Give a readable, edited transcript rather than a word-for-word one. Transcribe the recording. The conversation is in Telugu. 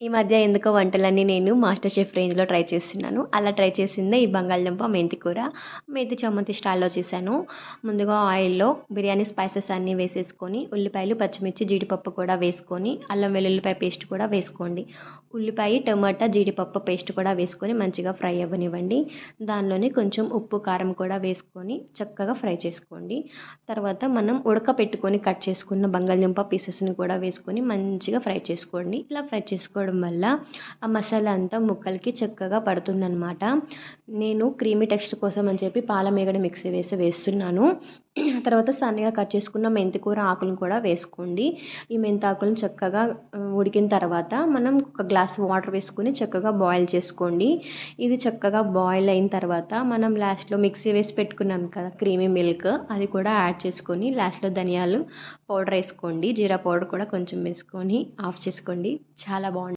ఈ మధ్య ఎందుకో వంటలన్నీ నేను మాస్టర్ షెఫ్ రేంజ్‌లో ట్రై చేస్తున్నాను. అలా ట్రై చేసిందే ఈ బంగాళదుంప మెంతి కూర. మెంతి చమ్మతి స్టైల్‌లో చేశాను. ముందుగా ఆయిల్‌లో బిర్యానీ స్పైసెస్ అన్నీ వేసేసుకొని, ఉల్లిపాయలు, పచ్చిమిర్చి, జీడిపప్పు కూడా వేసుకొని, అల్లం వెల్లుల్లిపాయ పేస్ట్ కూడా వేసుకోండి. ఉల్లిపాయ, టమాటా, జీడిపప్పు పేస్ట్ కూడా వేసుకొని మంచిగా ఫ్రై అవ్వనివ్వండి. దానిలోనే కొంచెం ఉప్పు, కారం కూడా వేసుకొని చక్కగా ఫ్రై చేసుకోండి. తర్వాత మనం ఉడకపెట్టుకొని కట్ చేసుకున్న బంగాళదుంప పీసెస్‌ని కూడా వేసుకొని మంచిగా ఫ్రై చేసుకోండి. ఇలా ఫ్రై చేసుకోవడం వల్ల ఆ మసాలా అంతా ముక్కలకి చక్కగా పడుతుందనమాట. నేను క్రీమీ టెక్స్చర్ కోసం అని చెప్పి పాలమీగడ మిక్సీ వేస్తున్నాను. తర్వాత సన్నగా కట్ చేసుకున్న మెంతికూర ఆకులను కూడా వేసుకోండి. ఈ మెంతాకులను చక్కగా ఉడికిన తర్వాత మనం ఒక గ్లాస్ వాటర్ వేసుకొని చక్కగా బాయిల్ చేసుకోండి. ఇది చక్కగా బాయిల్ అయిన తర్వాత మనం లాస్ట్‌లో మిక్సీ వేసి పెట్టుకున్నాం కదా క్రీమీ మిల్క్, అది కూడా యాడ్ చేసుకొని లాస్ట్‌లో ధనియాలు పౌడర్ వేసుకోండి. జీరా పౌడర్ కూడా కొంచెం వేసుకొని ఆఫ్ చేసుకోండి. చాలా బాగుంటుంది.